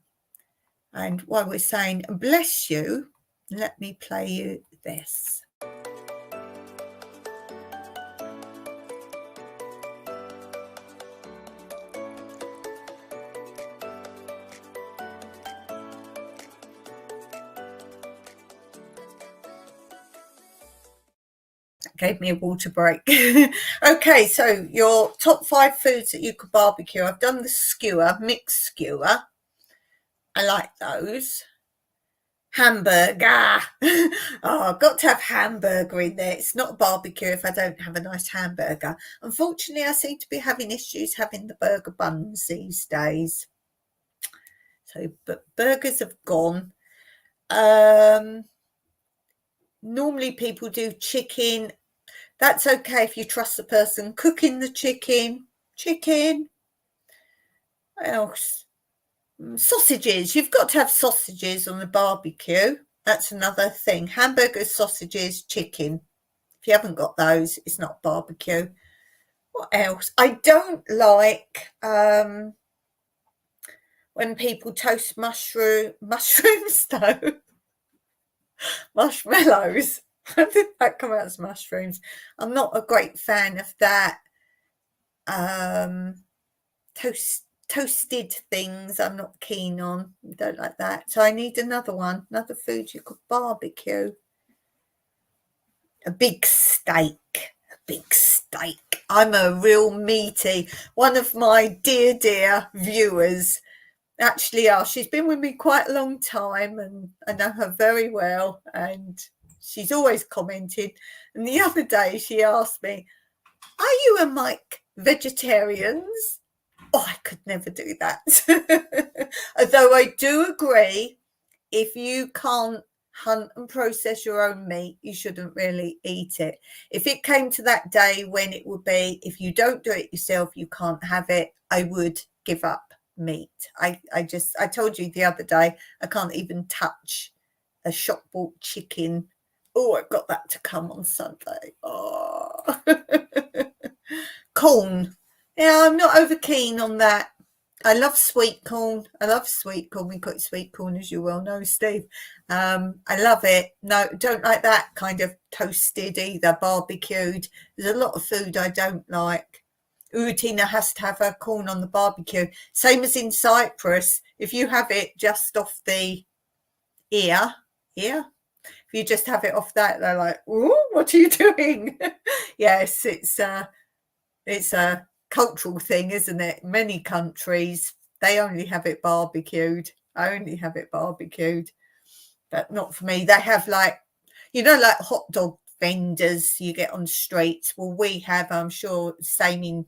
And while we're saying bless you, let me play you this. Gave me a water break. Okay, so your top 5 foods that you could barbecue. I've done the skewer, mixed skewer. I like those. Hamburger. Oh, I've got to have hamburger in there. It's not a barbecue if I don't have a nice hamburger. Unfortunately, I seem to be having issues having the burger buns these days. So, but burgers have gone. Normally people do chicken. That's okay if you trust the person cooking the chicken. What else? Sausages. You've got to have sausages on the barbecue. That's another thing. Hamburgers, sausages, chicken. If you haven't got those, it's not barbecue. What else? I don't like when people toast mushrooms though. Marshmallows. How did that come out as mushrooms? I'm not a great fan of that. Toasted things I'm not keen on. Don't like that. So I need another one. Another food you could barbecue. A big steak. I'm a real meaty. One of my dear viewers actually asked. She's been with me quite a long time and I know her very well, and she's always commented. And the other day she asked me, "Are you and Mike vegetarians?" Oh, I could never do that. Although I do agree, if you can't hunt and process your own meat, you shouldn't really eat it. If it came to that day when it would be, if you don't do it yourself, you can't have it, I would give up meat. I told you the other day, I can't even touch a shop bought chicken. Oh, I've got that to come on Sunday. Oh. Corn. Yeah, I'm not over keen on that. I love sweet corn. I love sweet corn. We cook sweet corn, as you well know, Steve. I love it. No, don't like that kind of toasted either, barbecued. There's a lot of food I don't like. Tina has to have her corn on the barbecue. Same as in Cyprus. If you have it just off the ear, if you just have it off that, they're like, "Ooh, what are you doing?" Yes, it's a cultural thing, isn't it? Many countries, they only have it barbecued. I only have it barbecued, but not for me. They have like hot dog vendors you get on streets. Well, we have, I'm sure, same in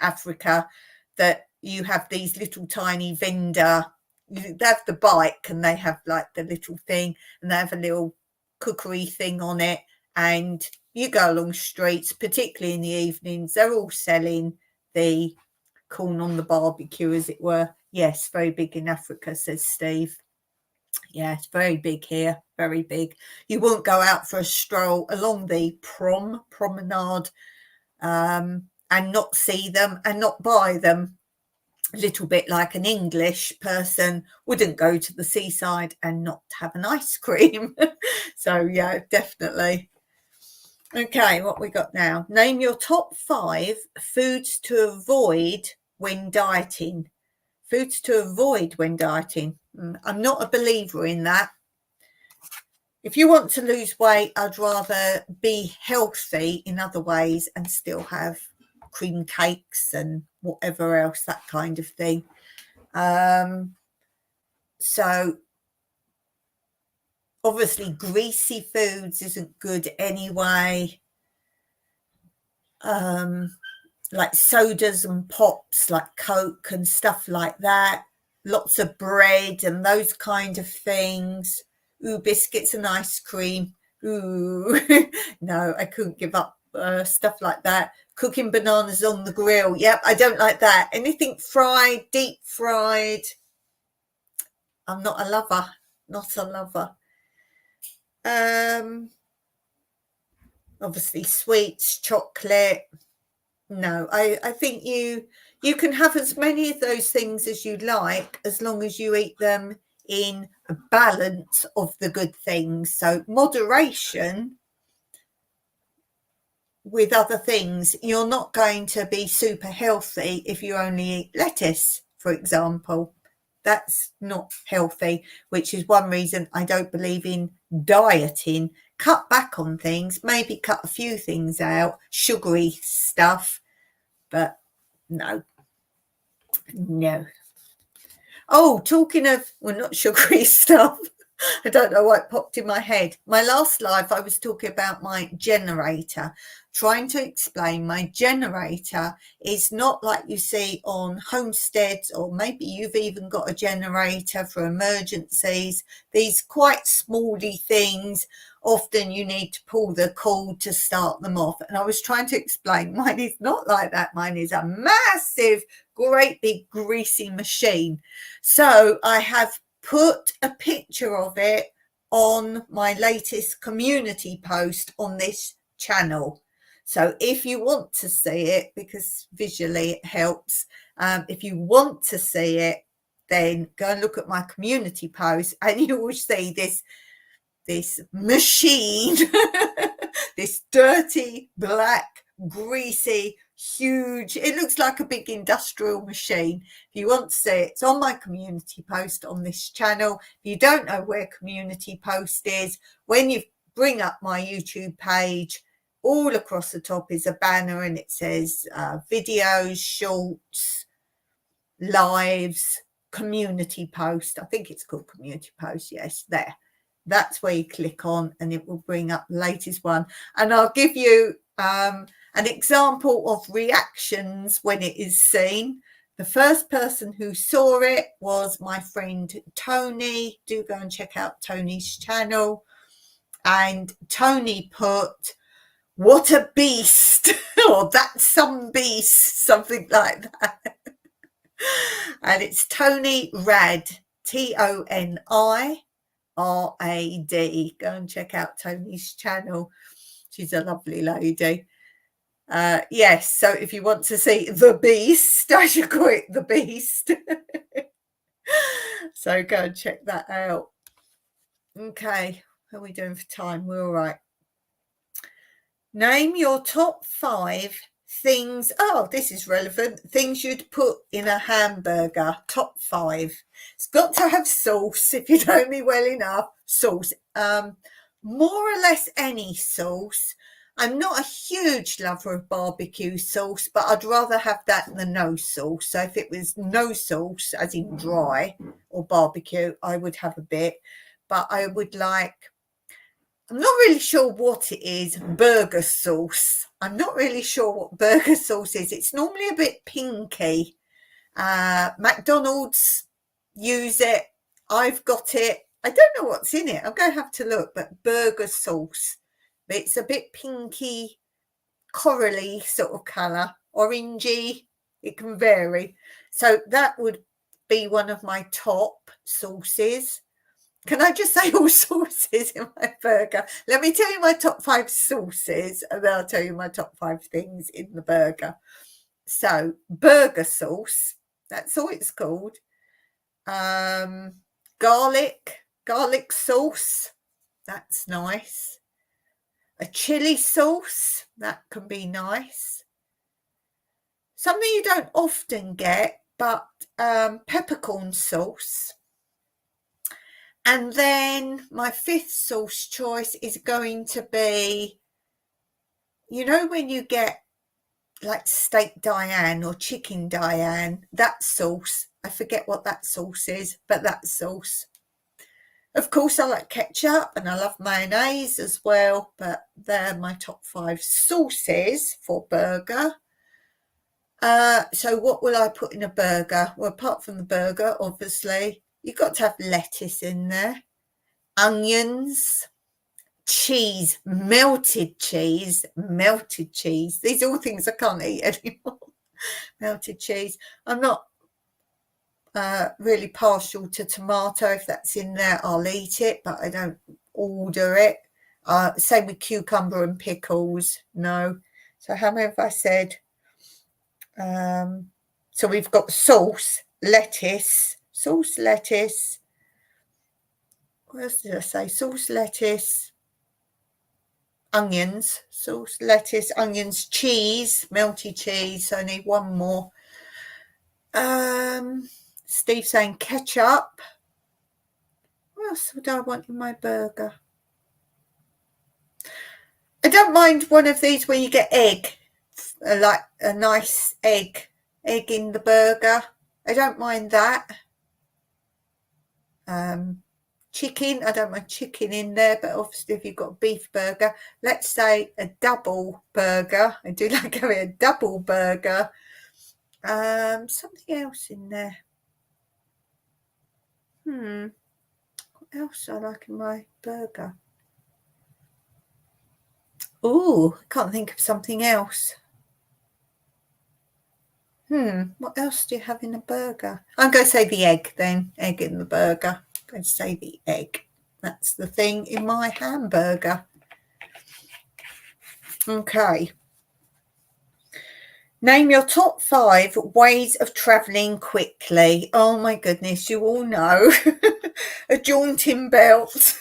Africa, that you have these little tiny vendor. They have the bike and they have like the little thing and they have a little cookery thing on it, and you go along streets, particularly in the evenings, they're all selling the corn on the barbecue, as it were. Yes, very big in Africa, says Steve. Yeah, it's very big here, very big. You won't go out for a stroll along the promenade and not see them and not buy them. A little bit like an English person wouldn't go to the seaside and not have an ice cream. So, yeah, definitely. Okay, what we got now? Name your top 5 foods to avoid when dieting. Foods to avoid when dieting. I'm not a believer in that. If you want to lose weight, I'd rather be healthy in other ways and still have cream cakes and whatever else, that kind of thing. So obviously greasy foods isn't good anyway. Like sodas and pops, like Coke and stuff like that. Lots of bread and those kind of things. Ooh, biscuits and ice cream. Ooh, no, I couldn't give up stuff like that. Cooking bananas on the grill. Yep, I don't like that. Anything fried, deep fried. I'm not a lover. Not a lover. Obviously sweets, chocolate. No, I think you can have as many of those things as you like, as long as you eat them in a balance of the good things. So moderation with other things. You're not going to be super healthy if you only eat lettuce, for example. That's not healthy, which is one reason I don't believe in dieting. Cut back on things, maybe cut a few things out, sugary stuff, but no. Oh, talking of, well, not sugary stuff. I don't know what popped in my head. My last live, I was talking about my generator, trying to explain my generator is not like you see on homesteads, or maybe you've even got a generator for emergencies. These quite smally things, often you need to pull the cord to start them off. And I was trying to explain, mine is not like that. Mine is a massive, great big greasy machine. So I have put a picture of it on my latest community post on this channel. So if you want to see it, because visually it helps, if you want to see it, then go and look at my community post and you will see this machine, this dirty, black, greasy, huge, it looks like a big industrial machine. If you want to see it, it's on my community post on this channel. If you don't know where community post is, when you bring up my YouTube page, all across the top is a banner and it says videos, shorts, lives, community post. I think it's called community post. Yes, there. That's where you click on and it will bring up the latest one. And I'll give you an example of reactions when it is seen. The first person who saw it was my friend Tony. Do go and check out Tony's channel. And Tony put, "What a beast," or "That's some beast," something like that. And it's Tony Rad, TONIRAD. Go and check out Tony's channel. She's a lovely lady. Yes, so if you want to see the beast, I should call it the beast. So go and check that out. Okay, how are we doing for time? We're all right. Name your top 5 things. Oh, this is relevant. Things you'd put in a hamburger. Top 5. It's got to have sauce. If you know me well enough, sauce. More or less any sauce. I'm not a huge lover of barbecue sauce, but I'd rather have that than no sauce. So if it was no sauce, as in dry or barbecue, I would have a bit. But I would like, I'm not really sure what it is, burger sauce. I'm not really sure what burger sauce is. It's normally a bit pinky. McDonald's use it. I've got it. I don't know what's in it. I'm going to have to look, but burger sauce. It's a bit pinky, corally sort of colour, orangey. It can vary. So that would be one of my top sauces. Can I just say all sauces in my burger? Let me tell you my top 5 sauces, and then I'll tell you my top 5 things in the burger. So, burger sauce, that's all it's called. Garlic sauce, that's nice. A chili sauce, that can be nice. Something you don't often get, but peppercorn sauce. And then my 5th sauce choice is going to be, you know, when you get like steak Diane or chicken Diane, that sauce. I forget what that sauce is, but that sauce. Of course, I like ketchup and I love mayonnaise as well, but they're my top 5 sauces for burger. So what will I put in a burger? Well, apart from the burger, obviously, you've got to have lettuce in there, onions, cheese, melted cheese. These are all things I can't eat anymore. Melted cheese. I'm not really partial to tomato. If that's in there, I'll eat it, but I don't order it. Same with cucumber and pickles. No. So how many have I said? So we've got sauce, lettuce. What else did I say? Sauce, lettuce, onions. Sauce, lettuce, onions, cheese, melty cheese. So I need one more. Steve saying ketchup. What else would I want in my burger? I don't mind one of these where you get egg, like a nice egg in the burger. I don't mind that. Chicken, I don't mind chicken in there, but obviously if you've got a beef burger, let's say a double burger. I do like having a double burger. Something else in there. What else I like in my burger? Oh, I can't think of something else. What else do you have in a burger? I'm going to say the egg then. Egg in the burger. I'm going to say the egg. That's the thing in my hamburger. Okay. Name your top 5 ways of travelling quickly. Oh my goodness, you all know. A jaunting belt.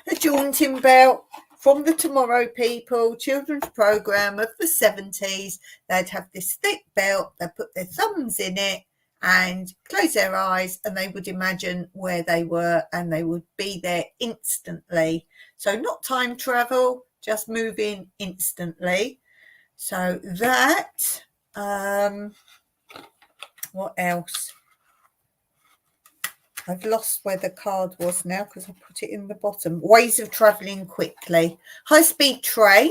A jaunting belt from the Tomorrow People children's programme of the 70s. They'd have this thick belt, they'd put their thumbs in it and close their eyes and they would imagine where they were and they would be there instantly. So not time travel, just moving instantly. So that, what else? I've lost where the card was now because I put it in the bottom. Ways of travelling quickly. High-speed train.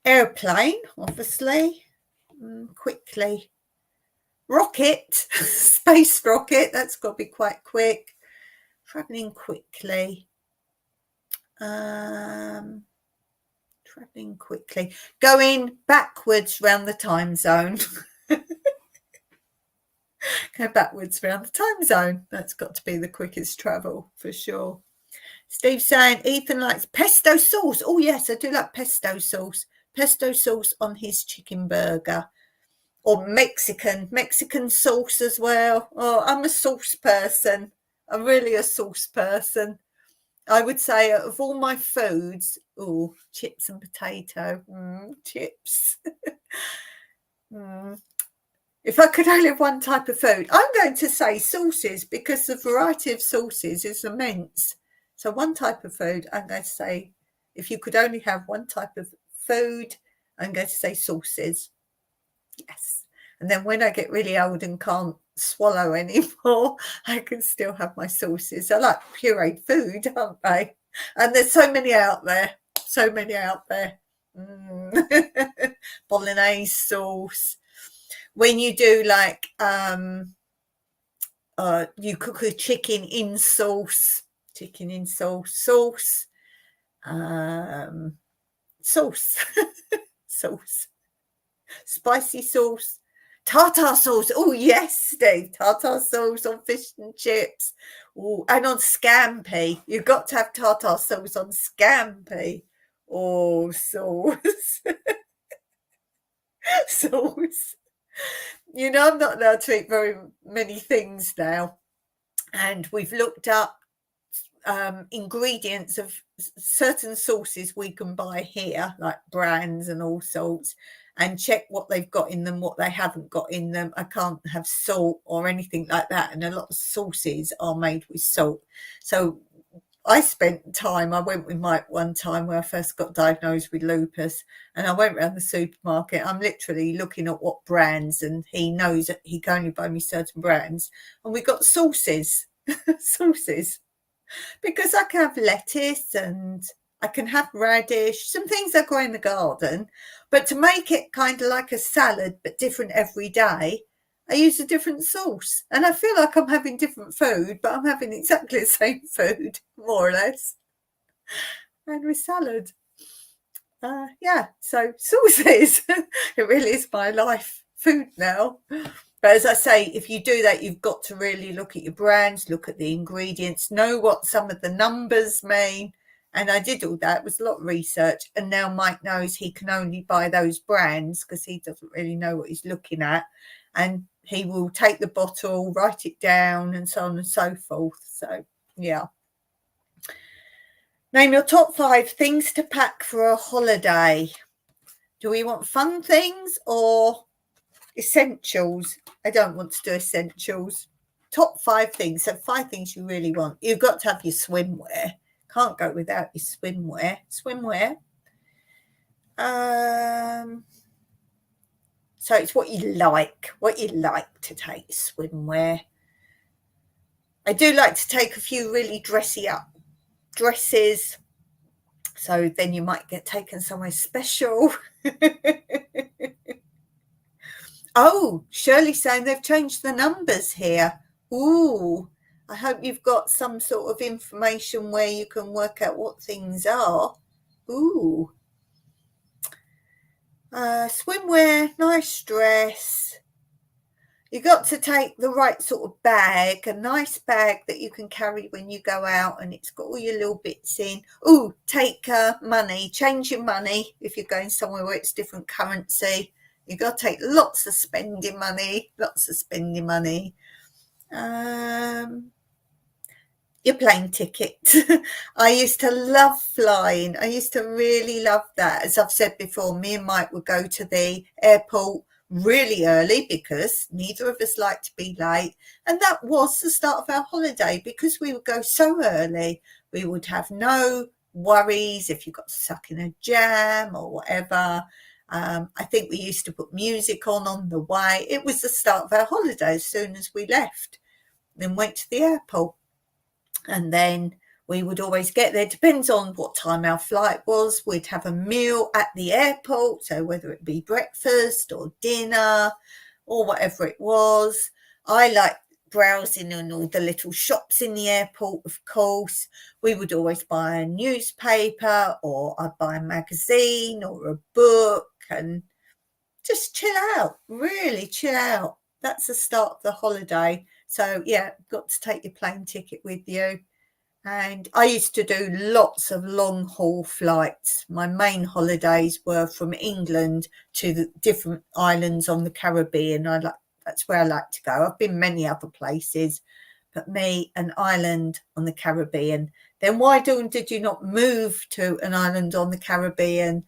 Airplane, obviously. Quickly. Rocket. Space rocket. That's got to be quite quick. Travelling quickly. Travelling quickly. Going backwards round the time zone. Go backwards around the time zone. That's got to be the quickest travel for sure. Steve's saying Ethan likes pesto sauce. Oh yes, I do like pesto sauce. Pesto sauce on his chicken burger. Or Mexican sauce as well. Oh, I'm a sauce person. I'm really a sauce person. I would say of all my foods, chips and potato. Chips. If I could only have one type of food, I'm going to say sauces because the variety of sauces is immense. So one type of food, I'm going to say, if you could only have one type of food, I'm going to say sauces. Yes. And then when I get really old and can't swallow anymore, I can still have my sauces. I like pureed food, aren't they? And there's so many out there. So many out there. Bolognese sauce. When you do like you cook a chicken in sauce, sauce, spicy sauce, tartar sauce. Oh yes, Steve, tartar sauce on fish and chips. Oh, and on scampi, you've got to have tartar sauce on scampi. Oh, sauce. Sauce. You know, I'm not allowed to eat very many things now. And we've looked up ingredients of certain sauces we can buy here, like brands and all sorts, and check what they've got in them, what they haven't got in them. I can't have salt or anything like that. And a lot of sauces are made with salt. So I spent time, I went with Mike one time where I first got diagnosed with lupus, and I went around the supermarket. I'm literally looking at what brands, and he knows that he can only buy me certain brands. And we got sauces, sauces, because I can have lettuce and I can have radish, some things that grow in the garden. But to make it kind of like a salad, but different every day, I use a different sauce, and I feel like I'm having different food, but I'm having exactly the same food, more or less, and with salad. So sauces, it really is my life food now. But as I say, if you do that, you've got to really look at your brands, look at the ingredients, know what some of the numbers mean. And I did all that. It was a lot of research. And now Mike knows he can only buy those brands because he doesn't really know what he's looking at. And he will take the bottle, write it down, and so on and so forth. So, yeah. Name your top 5 things to pack for a holiday. Do we want fun things or essentials? I don't want to do essentials. Top 5 things. So 5 things you really want. You've got to have your swimwear. Can't go without your swimwear. So it's what you like to take swimwear. I do like to take a few really dressy up dresses, so then you might get taken somewhere special. Oh, Shirley's saying they've changed the numbers here. Ooh, I hope you've got some sort of information where you can work out what things are. Ooh. Swimwear, nice dress. You got to take the right sort of bag, a nice bag that you can carry when you go out, and it's got all your little bits in. Ooh, take money, change your money if you're going somewhere where it's different currency. You got to take lots of spending money. Your plane ticket. I used to love flying. I used to really love that. As I've said before, me and Mike would go to the airport really early because neither of us liked to be late. And that was the start of our holiday because we would go so early. We would have no worries if you got stuck in a jam or whatever. I think we used to put music on the way. It was the start of our holiday as soon as we left. then went to the airport. And then we would always get there, depends on what time our flight was. We'd have a meal at the airport, so whether it be breakfast or dinner or whatever it was. I like browsing in all the little shops in the airport, of course. We would always buy a newspaper, or I'd buy a magazine or a book and just chill out, really chill out. That's the start of the holiday. So yeah, got to take your plane ticket with you. And I used to do lots of long haul flights. My main holidays were from England to the different islands on the Caribbean. That's where I like to go. I've been many other places, but me, an island on the Caribbean. Then why did you not move to an island on the Caribbean?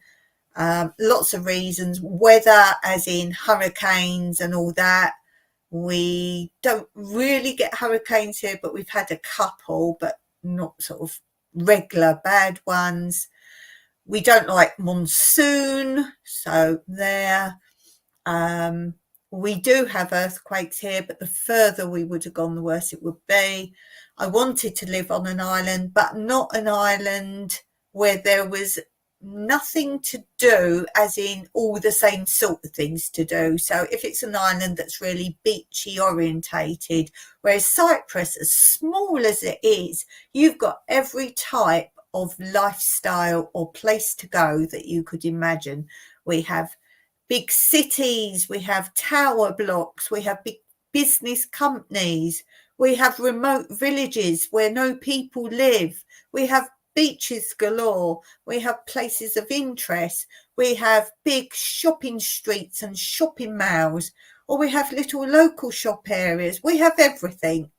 Lots of reasons. Weather, as in hurricanes and all that. We don't really get hurricanes here, but we've had a couple, but not sort of regular bad ones. We don't like monsoon, so there. We do have earthquakes here, but the further we would have gone, the worse it would be. I wanted to live on an island, but not an island where there was nothing to do, as in all the same sort of things to do. So if it's an island that's really beachy orientated, whereas Cyprus, as small as it is, you've got every type of lifestyle or place to go that you could imagine. We have big cities, we have tower blocks, we have big business companies, we have remote villages where no people live, we have beaches galore, we have places of interest, we have big shopping streets and shopping malls, or we have little local shop areas. We have everything.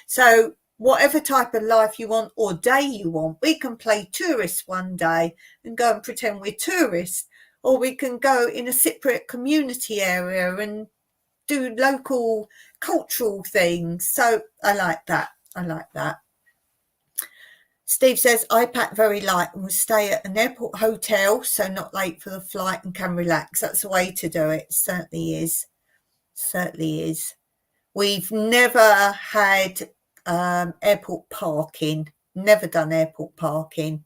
So whatever type of life you want or day you want, we can play tourists one day and go and pretend we're tourists, or we can go in a Cypriot community area and do local cultural things. So I like that. Steve says, I pack very light and will stay at an airport hotel, so not late for the flight and can relax. That's the way to do it. Certainly is. We've never had airport parking. Never done airport parking.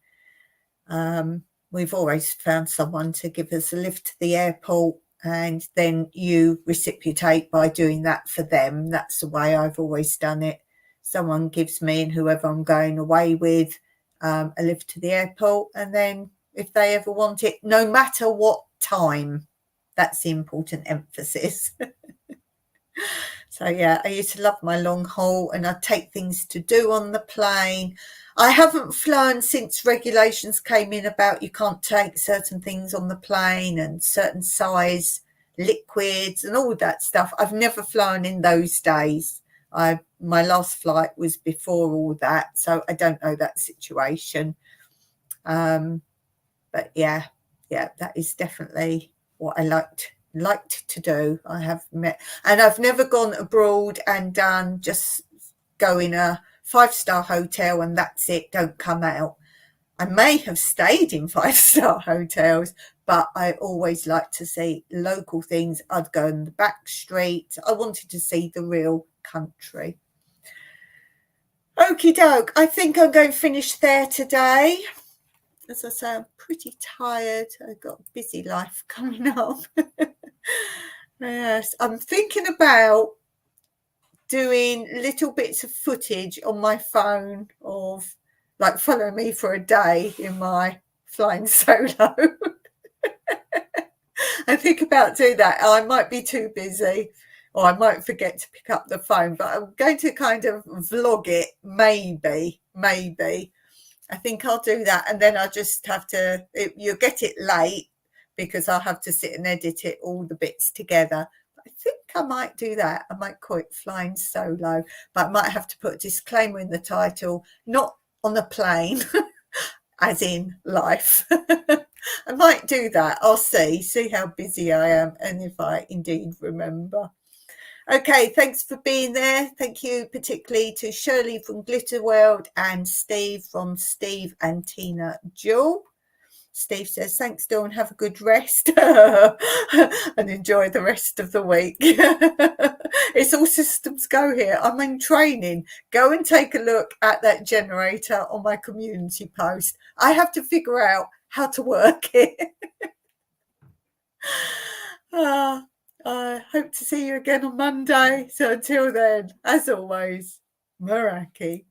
We've always found someone to give us a lift to the airport, and then you reciprocate by doing that for them. That's the way I've always done it. Someone gives me and whoever I'm going away with a lift to the airport, and then if they ever want it, no matter what time, that's the important emphasis. So yeah, I used to love my long haul, and I'd take things to do on the plane. I haven't flown since regulations came in about you can't take certain things on the plane and certain size liquids and all that stuff. I've never flown in those days. My last flight was before all that, so I don't know that situation. But yeah, that is definitely what I liked to do. I've never gone abroad and done just go in a 5-star hotel and that's it, don't come out. I may have stayed in 5-star hotels, but I always like to see local things. I'd go in the back streets. I wanted to see the real country. Okie doke, I think I'm going to finish there today. As I say, I'm pretty tired. I've got a busy life coming up. Yes, I'm thinking about doing little bits of footage on my phone of like follow me for a day in my flying solo. I think about doing that. I might be too busy, or I might forget to pick up the phone, but I'm going to kind of vlog it, maybe. I think I'll do that, and then I'll just have to, you'll get it late because I'll have to sit and edit it, all the bits together. I think I might do that. I might call it Flying Solo, but I might have to put a disclaimer in the title, not on a plane, as in life. I might do that. I'll see how busy I am and if I indeed remember. Okay, thanks for being there. Thank you particularly to Shirley from Glitter World and Steve from Steve and Tina Jewel. Steve says, thanks, Dawn. Have a good rest and enjoy the rest of the week. It's all systems go here. I'm in training. Go and take a look at that generator on my community post. I have to figure out how to work it. I hope to see you again on Monday. So until then, as always, Meraki.